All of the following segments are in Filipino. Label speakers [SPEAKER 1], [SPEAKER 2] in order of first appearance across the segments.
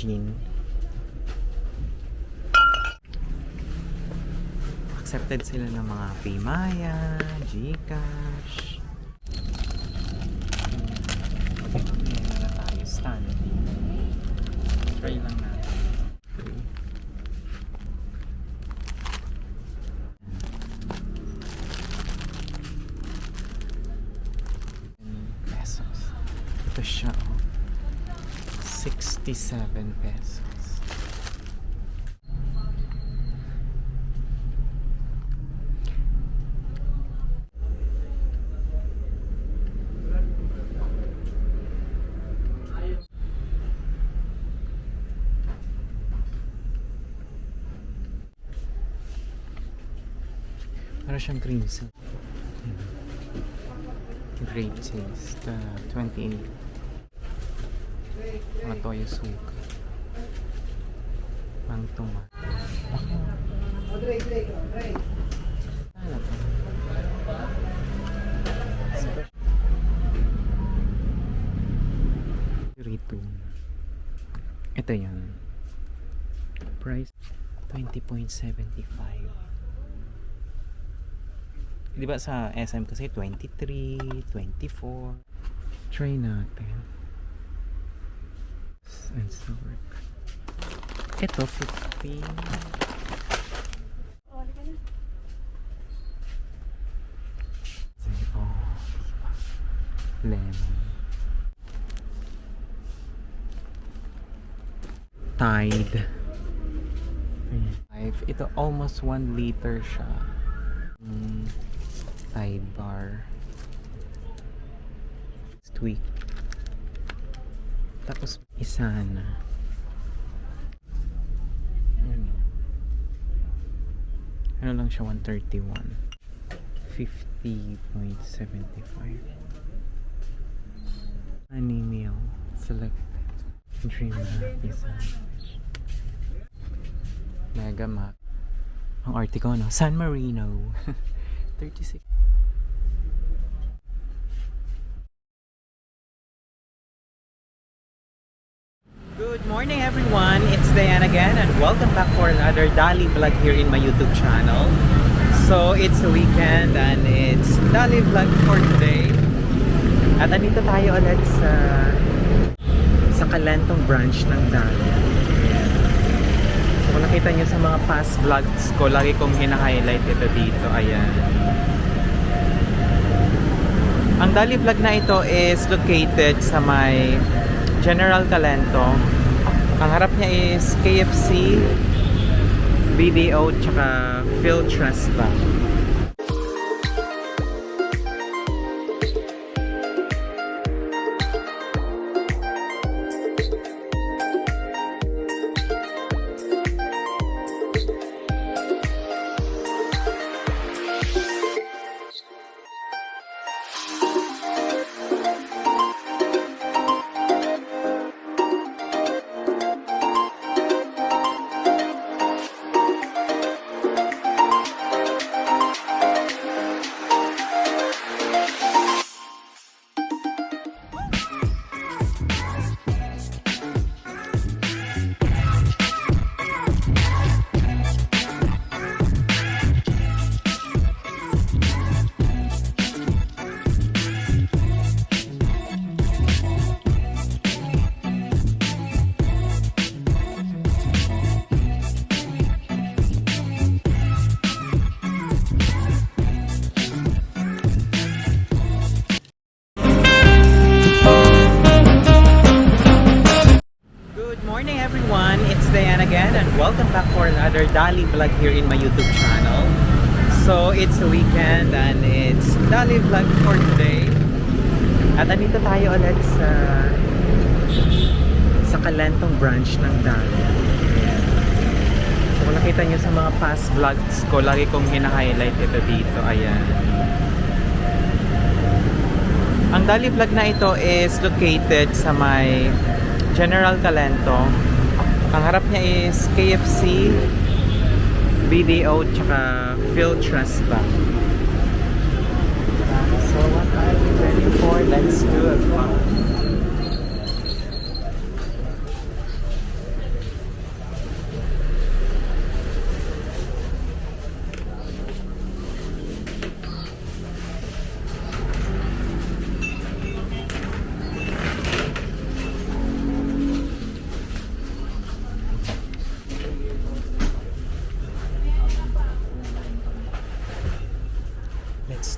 [SPEAKER 1] machine. Accepted sila ng mga Paymaya, Gcash. May na tayo stand. Try lang natin. Pesos. Ito siya, oh. 67 pesos. Para siyang crimson. Great taste. 28. Mga toyo suka. Pang tuma. Ano to? Rito. Ito yan. Price 20.75. Di ba sa SM kasi 23, 24. Try natin. And so work. Ito 50. Oh, diba? Lemon. Tide. Ayan. Ito almost 1 liter siya. Tide bar. Tweak. Tapos isa na. Ano lang siya, 131. 50.75. Honey meal. Selected. Dream happy sandwich. Mega Mac. Ang arte ko, no? San Marino. 36. Good morning everyone, it's Diane again and welcome back for another Dali vlog here in my YouTube channel. So it's a weekend and it's Dali vlog for today. At andito tayo ulit sa Calentong branch ng Dali. So kung nakita nyo sa mga past vlogs ko, lagi kong hina-highlight ito dito. Ayan. Ang Dali vlog na ito is located sa may General Calentong. Ang harap niya is KFC, BDO, tsaka Phil Trust Bank. Welcome back for another Dali vlog here in my YouTube channel. So it's a weekend and it's Dali vlog for today. At andito tayo ulit sa Calentong branch ng Dali. So kung nakita nyo sa mga past vlogs ko, lagi kong hina-highlight ito dito. Ayan. Ang Dali vlog na ito is located sa may General Calentong. Ang harap niya is KFC, BDO, tsaka Phil Trust Bank. So what are we waiting for? Let's do it.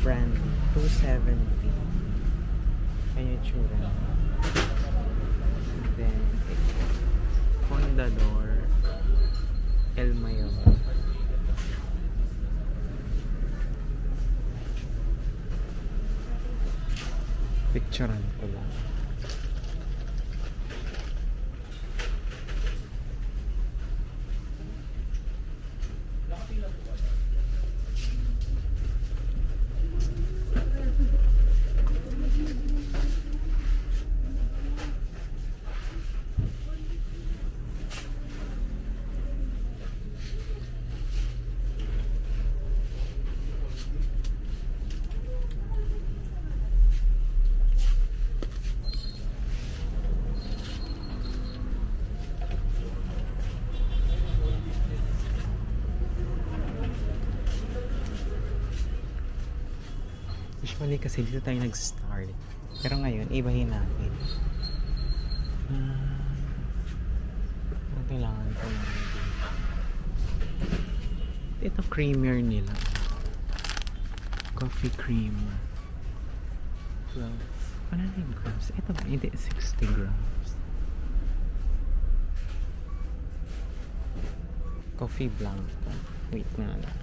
[SPEAKER 1] Brandy, 270. Ayan yung tsura. And then, Condador, El Mayor. Picturean ko lang. Usually kasi dito tayo nag-start. Pero ngayon, ibahin natin. Ang kailangan ko lang dito. Ito creamer nila. Coffee creamer. 100 grams. Ito ba? Hindi, 60 grams. Coffee blanco. Wait nga lang.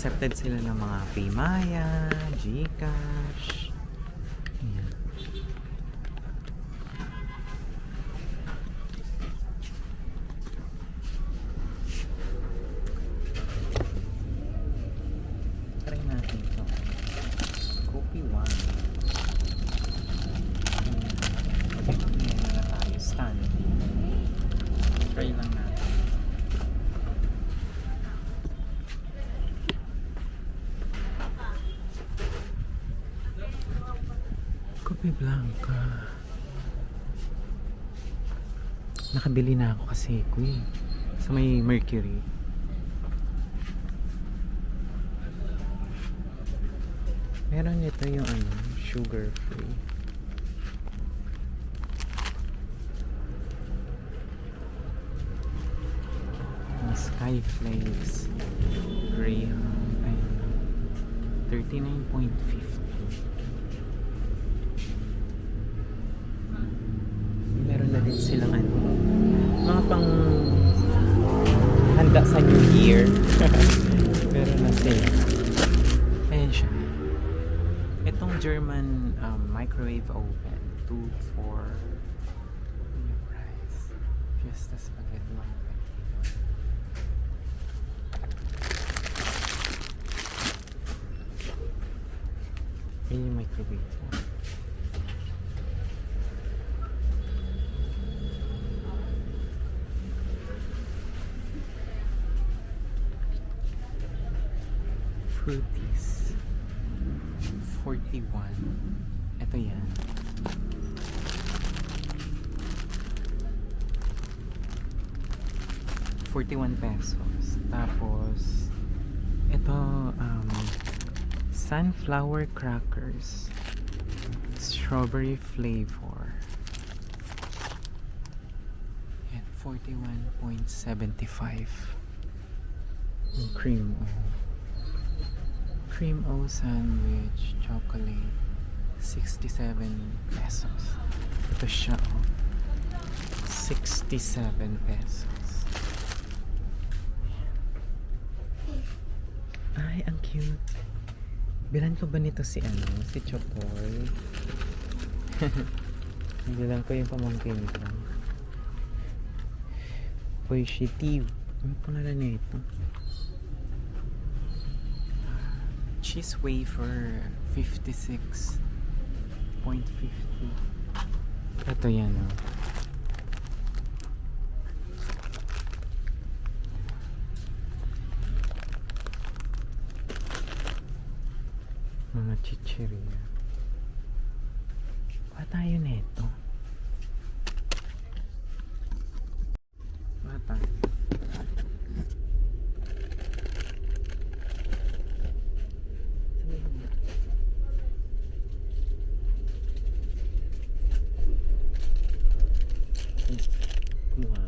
[SPEAKER 1] Accepted sila ng mga Paymaya, Gcash. Ayan. Try natin ito. Kopi One. Ayan na tayo. Stand. Try lang natin. Kopi Blanca. Nakabili na ako kasi ko eh. Sa may Mercury. Meron nito yung ano, sugar free. Skyflakes. Graham. Ayun. 39.50. Meron na din silang ano, mga pang handa sa New Year. Meron na sila. Ayan siya. Itong German microwave oven, 2 for yung price. Just as pagkat lang. Ayan yung microwave. Fruities 41. Ito yan. ₱41. Tapos ito sunflower crackers, strawberry flavor. Yan, 41.75. Yung cream o sandwich chocolate, ₱67. Ito siya, oh, ₱67. Ay, ang cute. Bilan ko ba nito si Chokoy? Bilan ko yung pamangkin ko. Positive. Ano pangalan niya ito? Cheese wafer 56.50. Ito yan, oh. Mga chichirya. Ba tayo nito? Ba tayo? Kumuha.